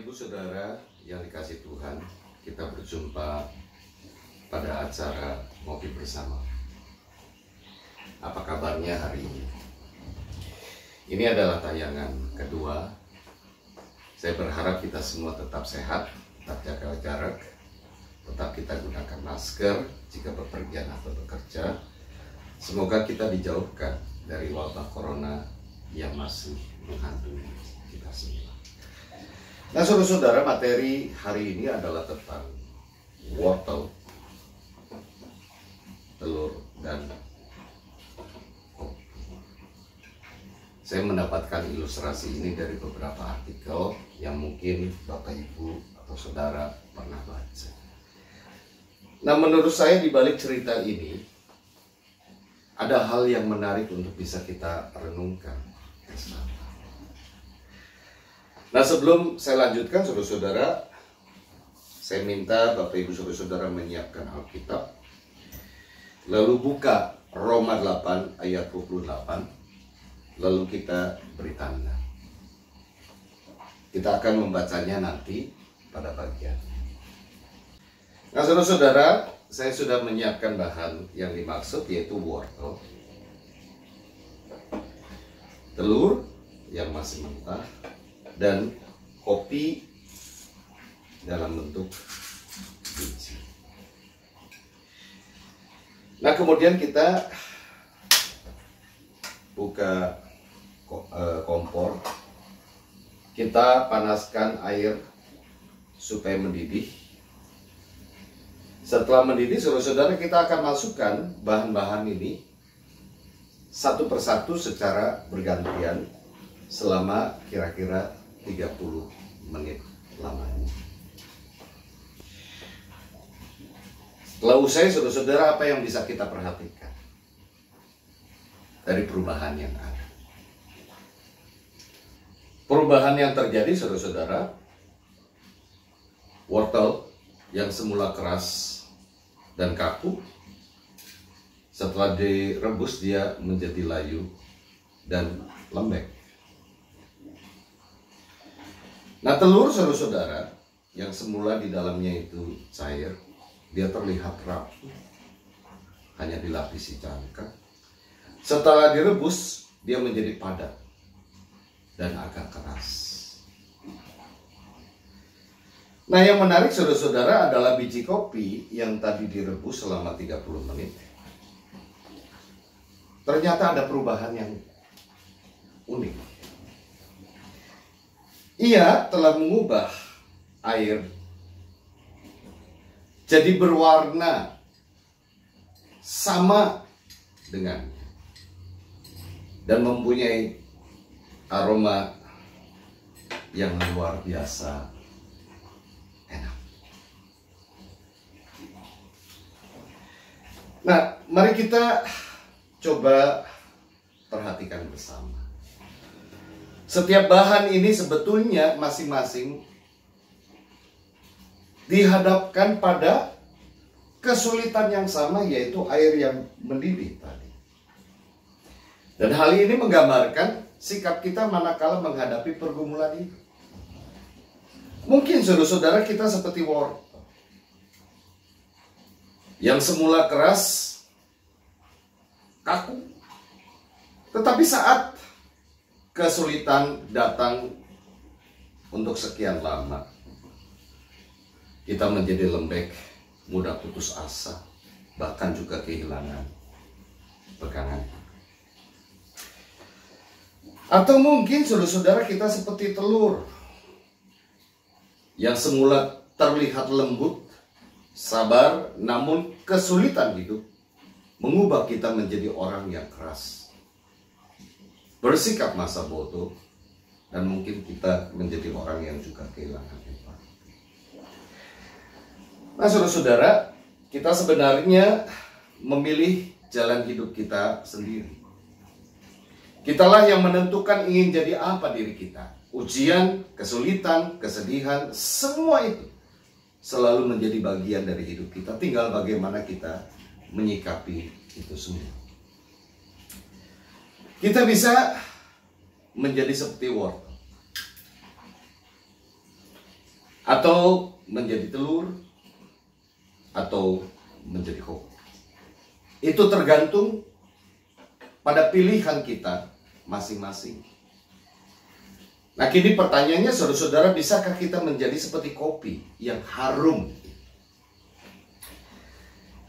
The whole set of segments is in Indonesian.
Ibu Saudara yang dikasihi Tuhan, kita berjumpa pada acara Ngopi Bersama. Apa kabarnya hari ini? Ini adalah tayangan kedua. Saya berharap kita semua tetap sehat, tetap jaga jarak, tetap kita gunakan masker jika bepergian atau bekerja. Semoga kita dijauhkan dari wabah corona yang masih menghantui kita semua. Nah, saudara-saudara, materi hari ini adalah tentang wortel, telur, dan kopi. Saya mendapatkan ilustrasi ini dari beberapa artikel yang mungkin Bapak Ibu atau Saudara pernah baca. Nah, menurut saya di balik cerita ini ada hal yang menarik untuk bisa kita renungkan bersama. Nah, sebelum saya lanjutkan, saudara-saudara, saya minta Bapak Ibu saudara-saudara menyiapkan Alkitab. Lalu buka Roma 8 ayat 28. Lalu kita beri tanda. Kita akan membacanya nanti pada bagian. Nah, saudara-saudara, saya sudah menyiapkan bahan yang dimaksud, yaitu wortel, telur yang masih mentah, dan kopi dalam bentuk biji. Nah, kemudian kita buka kompor. Kita panaskan air supaya mendidih. Setelah mendidih, saudara-saudara, kita akan masukkan bahan-bahan ini satu persatu secara bergantian selama kira-kira 30 menit lamanya. Setelah usai, saudara-saudara, apa yang bisa kita perhatikan dari perubahan yang ada? Perubahan yang terjadi, saudara-saudara, wortel yang semula keras dan kaku, setelah direbus dia menjadi layu dan lembek. Nah, telur, saudara-saudara, yang semula di dalamnya itu cair, dia terlihat rapuh, hanya dilapisi cangkang. Setelah direbus, dia menjadi padat dan agak keras. Nah, yang menarik, saudara-saudara, adalah biji kopi yang tadi direbus selama 30 menit. Ternyata ada perubahan yang unik. Ia telah mengubah air jadi berwarna sama dengannya dan mempunyai aroma yang luar biasa enak. Nah, mari kita coba perhatikan bersama. Setiap bahan ini sebetulnya masing-masing dihadapkan pada kesulitan yang sama, yaitu air yang mendidih tadi. Dan hal ini menggambarkan sikap kita manakala menghadapi pergumulan itu. Mungkin saudara-saudara kita seperti wortel yang semula keras, kaku, tetapi saat kesulitan datang untuk sekian lama, kita menjadi lembek, mudah putus asa, bahkan juga kehilangan pegangan. Atau mungkin saudara-saudara kita seperti telur yang semula terlihat lembut, sabar, namun kesulitan hidup mengubah kita menjadi orang yang keras, bersikap masa bodoh, dan mungkin kita menjadi orang yang juga kehilangan empati. Nah, saudara-saudara, kita sebenarnya memilih jalan hidup kita sendiri. Kitalah yang menentukan ingin jadi apa diri kita. Ujian, kesulitan, kesedihan, semua itu selalu menjadi bagian dari hidup kita. Tinggal bagaimana kita menyikapi itu semua. Kita bisa menjadi seperti wortel atau menjadi telur, atau menjadi kopi. Itu tergantung pada pilihan kita masing-masing. Nah, kini pertanyaannya, saudara-saudara, bisakah kita menjadi seperti kopi yang harum?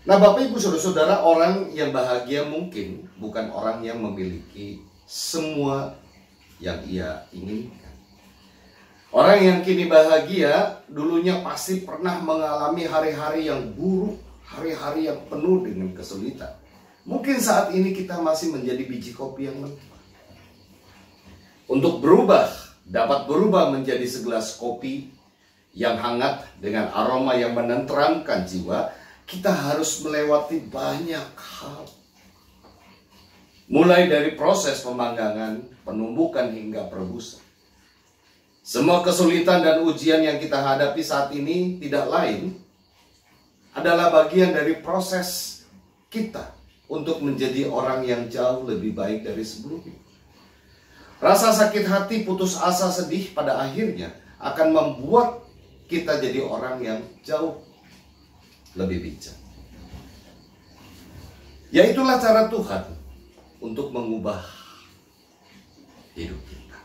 Nah, Bapak Ibu saudara-saudara, orang yang bahagia mungkin bukan orang yang memiliki semua yang ia inginkan. Orang yang kini bahagia dulunya pasti pernah mengalami hari-hari yang buruk, hari-hari yang penuh dengan kesulitan. Mungkin saat ini kita masih menjadi biji kopi yang mentah. Untuk dapat berubah menjadi segelas kopi yang hangat dengan aroma yang menenteramkan jiwa, kita harus melewati banyak hal. Mulai dari proses pemanggangan, penumbukan hingga perebusan. Semua kesulitan dan ujian yang kita hadapi saat ini tidak lain adalah bagian dari proses kita untuk menjadi orang yang jauh lebih baik dari sebelumnya. Rasa sakit hati, putus asa, sedih pada akhirnya akan membuat kita jadi orang yang jauh lebih bijak. Ya, itulah cara Tuhan untuk mengubah hidup kita.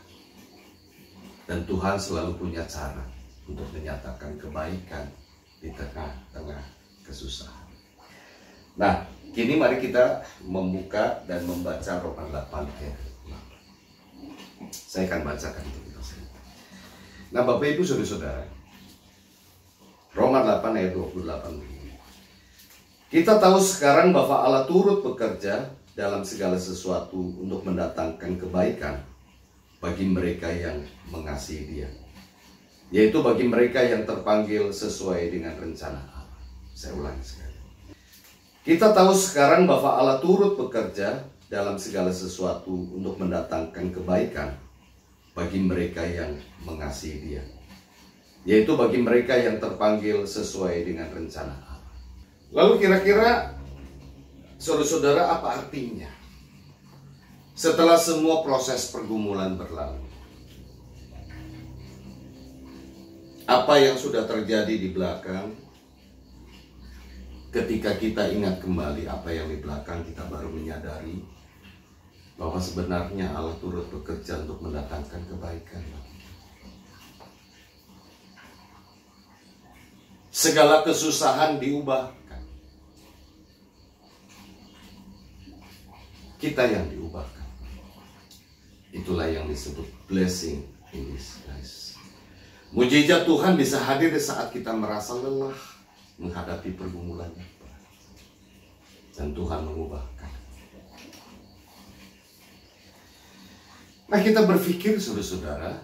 Dan Tuhan selalu punya cara untuk menyatakan kebaikan di tengah-tengah kesusahan. Nah, kini mari kita membuka dan membaca Roma 8 ayat 6. Saya akan bacakan untuk kita semua. Nah, Bapak Ibu saudara-saudara, Roma 8 ayat 28. Kita tahu sekarang bahwa Allah turut bekerja dalam segala sesuatu untuk mendatangkan kebaikan bagi mereka yang mengasihi Dia, yaitu bagi mereka yang terpanggil sesuai dengan rencana Allah. Saya ulangi sekali. Kita tahu sekarang bahwa Allah turut bekerja dalam segala sesuatu untuk mendatangkan kebaikan bagi mereka yang mengasihi Dia, yaitu bagi mereka yang terpanggil sesuai dengan rencana Allah. Lalu kira-kira saudara-saudara, apa artinya setelah semua proses pergumulan berlalu? Apa yang sudah terjadi di belakang? Ketika kita ingat kembali apa yang di belakang, kita baru menyadari bahwa sebenarnya Allah turut bekerja untuk mendatangkan kebaikan. Segala kesusahan diubahkan. Kita yang diubahkan. Itulah yang disebut blessing in disguise. Mujizat Tuhan bisa hadir di saat kita merasa lelah menghadapi pergumulan yang berat. Dan Tuhan mengubahkan. Nah, kita berpikir saudara-saudara,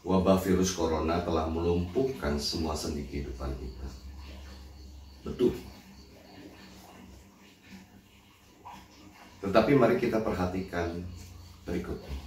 wabah virus corona telah melumpuhkan semua sendi kehidupan kita. Betul. Tetapi mari kita perhatikan berikutnya.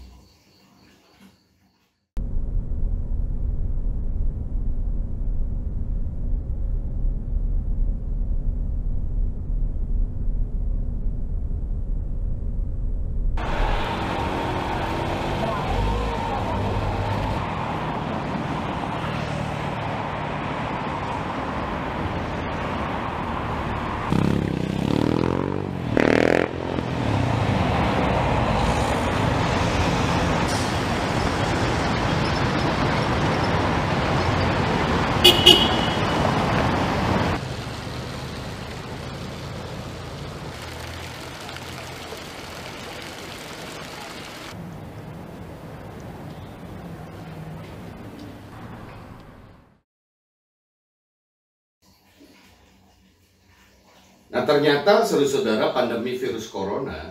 Nah, ternyata saudara-saudara, pandemi virus corona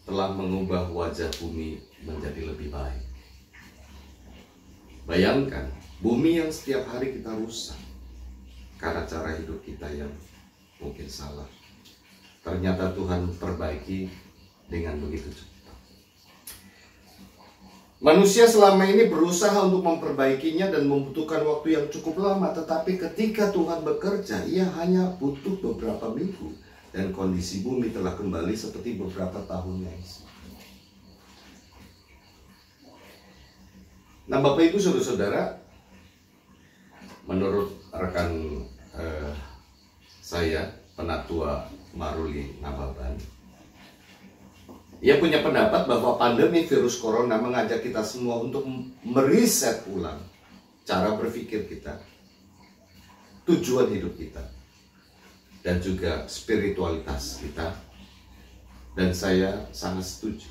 telah mengubah wajah bumi menjadi lebih baik. Bayangkan, bumi yang setiap hari kita rusak karena cara hidup kita yang mungkin salah. Ternyata Tuhan perbaiki dengan begitu cepat. Manusia selama ini berusaha untuk memperbaikinya dan membutuhkan waktu yang cukup lama. Tetapi ketika Tuhan bekerja, ia hanya butuh beberapa minggu. Dan kondisi bumi telah kembali seperti beberapa tahun yang lalu. Nah, Bapak Ibu saudara-saudara, menurut rekan saya, Penatua Maruli Nababan, ia punya pendapat bahwa pandemi virus corona mengajak kita semua untuk meriset ulang cara berpikir kita, tujuan hidup kita, dan juga spiritualitas kita. Dan saya sangat setuju.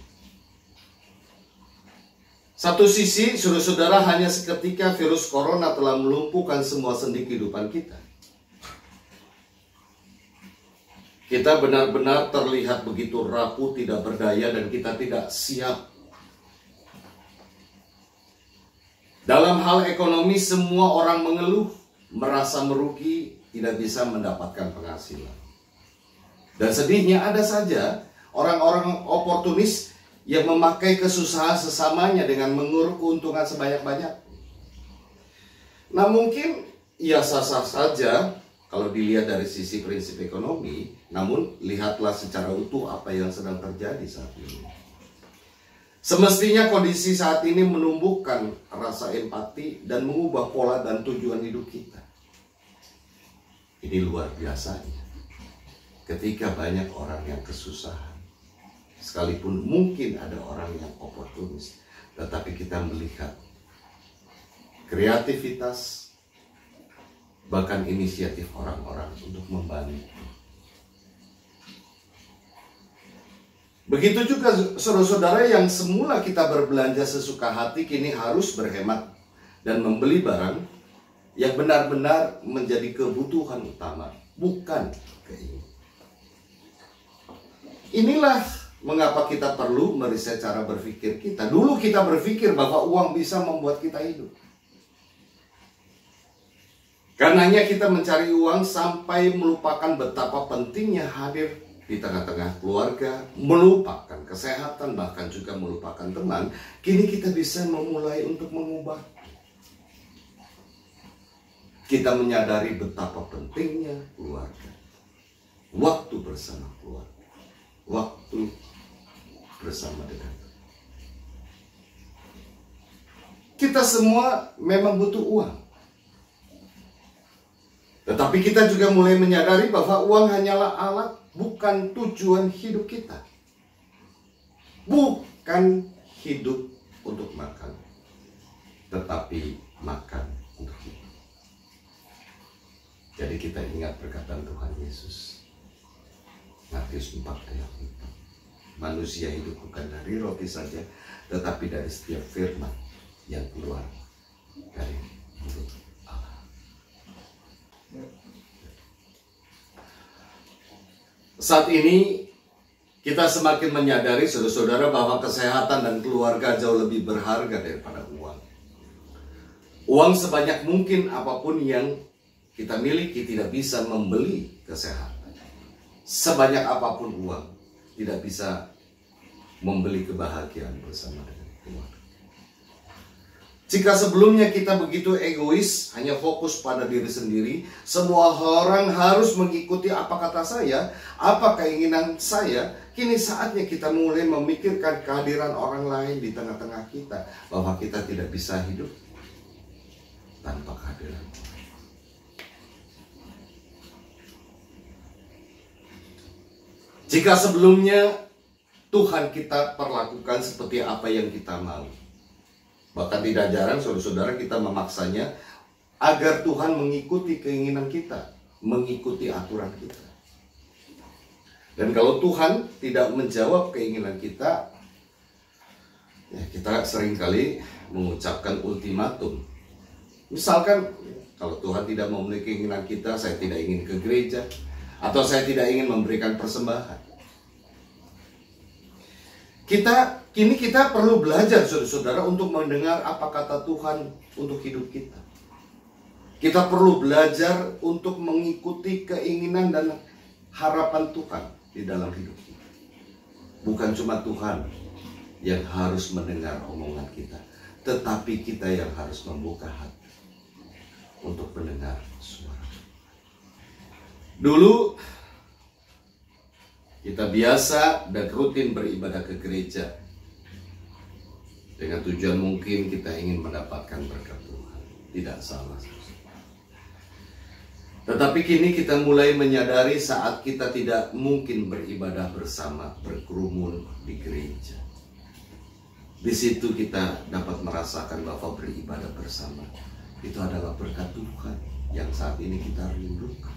Satu sisi, saudara-saudara, hanya seketika virus corona telah melumpuhkan semua sendi kehidupan kita. Kita benar-benar terlihat begitu rapuh, tidak berdaya, dan kita tidak siap. Dalam hal ekonomi, semua orang mengeluh, merasa merugi, tidak bisa mendapatkan penghasilan. Dan sedihnya ada saja orang-orang oportunis yang memakai kesusahan sesamanya dengan menguruk keuntungan sebanyak-banyak. Nah, mungkin ya sah-sah saja kalau dilihat dari sisi prinsip ekonomi, namun lihatlah secara utuh apa yang sedang terjadi saat ini. Semestinya kondisi saat ini menumbuhkan rasa empati dan mengubah pola dan tujuan hidup kita. Ini luar biasanya. Ketika banyak orang yang kesusahan, sekalipun mungkin ada orang yang oportunis, tetapi kita melihat kreativitas, bahkan inisiatif orang-orang untuk membantu. Begitu juga saudara-saudara yang semula kita berbelanja sesuka hati, kini harus berhemat dan membeli barang yang benar-benar menjadi kebutuhan utama, bukan keinginan. Inilah mengapa kita perlu meriset cara berpikir kita. Dulu kita berpikir bahwa uang bisa membuat kita hidup. Karenanya kita mencari uang sampai melupakan betapa pentingnya hadir di tengah-tengah keluarga, melupakan kesehatan, bahkan juga melupakan teman. Kini kita bisa memulai untuk mengubah. Kita menyadari betapa pentingnya keluarga. Waktu bersama keluarga. Waktu bersama dengan kita semua memang butuh uang, tetapi kita juga mulai menyadari bahwa uang hanyalah alat, bukan tujuan hidup kita. Bukan hidup untuk makan, tetapi makan untuk hidup. Jadi kita ingat perkataan Tuhan Yesus, Matius 4 ayat 4. Manusia hidup bukan dari roti saja, tetapi dari setiap firman yang keluar dari mulut Allah. Saat ini kita semakin menyadari, saudara-saudara, bahwa kesehatan dan keluarga jauh lebih berharga daripada uang. Uang sebanyak mungkin apapun yang kita miliki tidak bisa membeli kesehatan. Sebanyak apapun uang tidak bisa membeli kebahagiaan bersama dengan keluarga. Jika sebelumnya kita begitu egois, hanya fokus pada diri sendiri, semua orang harus mengikuti apa kata saya, apa keinginan saya, kini saatnya kita mulai memikirkan kehadiran orang lain di tengah-tengah kita, bahwa kita tidak bisa hidup tanpa kehadiran orang. Jika sebelumnya Tuhan kita perlakukan seperti apa yang kita mau, bahkan tidak jarang saudara-saudara kita memaksanya agar Tuhan mengikuti keinginan kita, mengikuti aturan kita. Dan kalau Tuhan tidak menjawab keinginan kita, ya kita seringkali mengucapkan ultimatum. Misalkan kalau Tuhan tidak memenuhi keinginan kita, saya tidak ingin ke gereja, atau saya tidak ingin memberikan persembahan. Kini kita perlu belajar, saudara-saudara, untuk mendengar apa kata Tuhan untuk hidup kita. Kita perlu belajar untuk mengikuti keinginan dan harapan Tuhan di dalam hidup kita. Bukan cuma Tuhan yang harus mendengar omongan kita, tetapi kita yang harus membuka hati untuk mendengar suara. Dulu kita biasa dan rutin beribadah ke gereja dengan tujuan mungkin kita ingin mendapatkan berkat Tuhan. Tidak salah. Tetapi kini kita mulai menyadari saat kita tidak mungkin beribadah bersama, berkerumun di gereja. Di situ kita dapat merasakan bahwa beribadah bersama itu adalah berkat Tuhan yang saat ini kita rindukan.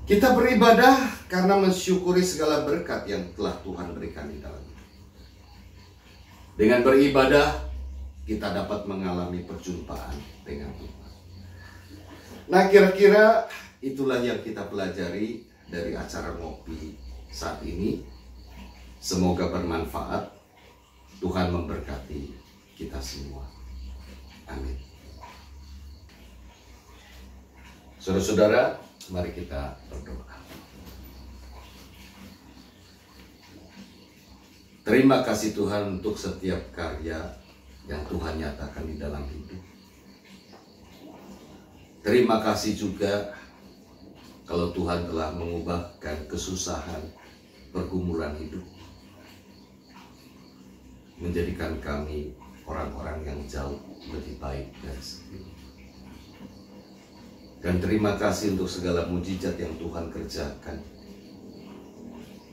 Kita beribadah karena mensyukuri segala berkat yang telah Tuhan berikan di dalam hidup. Dengan beribadah, kita dapat mengalami perjumpaan dengan Tuhan. Nah, kira-kira itulah yang kita pelajari dari acara ngopi saat ini. Semoga bermanfaat. Tuhan memberkati kita semua. Amin. Saudara-saudara, mari kita berdoa. Terima kasih Tuhan untuk setiap karya yang Tuhan nyatakan di dalam hidup. Terima kasih juga kalau Tuhan telah mengubahkan kesusahan, pergumulan hidup, menjadikan kami orang-orang yang jauh lebih baik dari sebelumnya. Dan terima kasih untuk segala mujizat yang Tuhan kerjakan.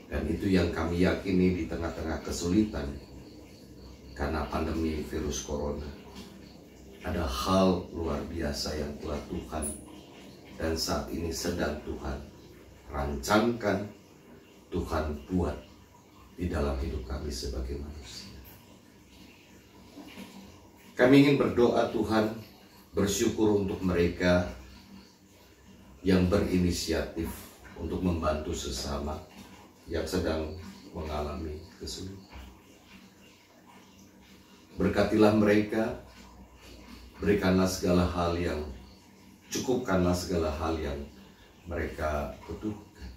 Dan itu yang kami yakini di tengah-tengah kesulitan karena pandemi virus corona. Ada hal luar biasa yang telah Tuhan dan saat ini sedang Tuhan rancangkan, Tuhan buat di dalam hidup kami sebagai manusia. Kami ingin berdoa Tuhan, bersyukur untuk mereka yang berinisiatif untuk membantu sesama yang sedang mengalami kesulitan. Berkatilah mereka, berikanlah segala hal yang, cukupkanlah segala hal yang mereka butuhkan.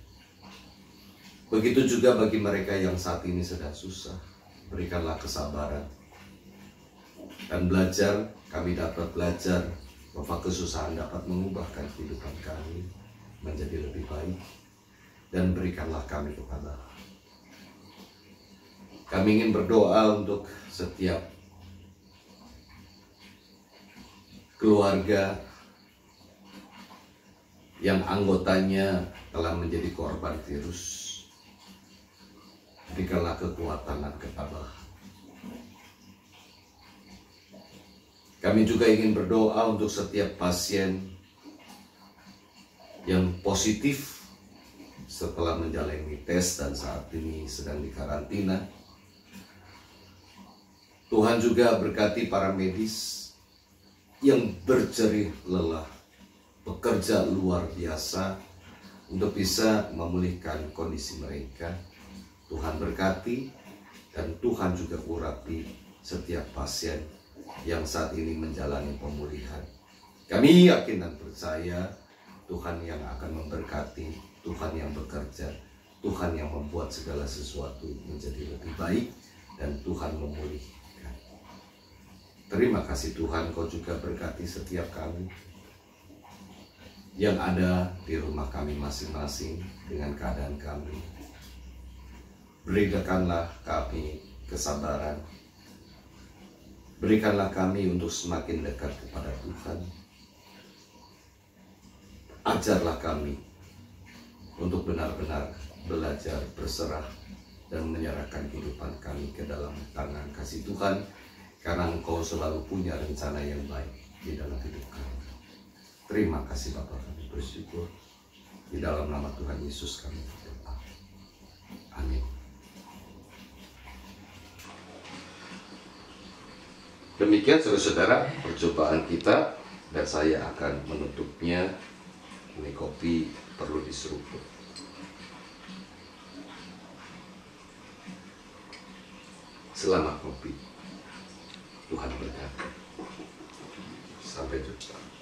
Begitu juga bagi mereka yang saat ini sedang susah, berikanlah kesabaran. Dan belajar, kami dapat belajar bahwa kesusahan dapat mengubahkan kehidupan kami menjadi lebih baik. Dan berikanlah kami kepada. Kami ingin berdoa untuk setiap keluarga yang anggotanya telah menjadi korban virus. Berikanlah kekuatan dan ketabahan. Kami juga ingin berdoa untuk setiap pasien yang positif setelah menjalani tes dan saat ini sedang dikarantina. Tuhan juga berkati para medis yang berjerih lelah, bekerja luar biasa untuk bisa memulihkan kondisi mereka. Tuhan berkati dan Tuhan juga urapi setiap pasien yang saat ini menjalani pemulihan. Kami yakin dan percaya Tuhan yang akan memberkati, Tuhan yang bekerja, Tuhan yang membuat segala sesuatu menjadi lebih baik, dan Tuhan memulihkan. Terima kasih Tuhan, Kau juga berkati setiap kami yang ada di rumah kami masing-masing dengan keadaan kami. Berikanlah kami kesabaran. Berikanlah kami untuk semakin dekat kepada Tuhan. Ajarlah kami untuk benar-benar belajar berserah dan menyerahkan kehidupan kami ke dalam tangan kasih Tuhan. Karena Engkau selalu punya rencana yang baik di dalam hidup kami. Terima kasih Bapa, kami bersyukur. Di dalam nama Tuhan Yesus kami berdoa. Amin. Demikian saudara-saudara perjumpaan kita, dan saya akan menutupnya. Ini kopi perlu diseruput. Selamat kopi. Tuhan berkati. Sampai jumpa.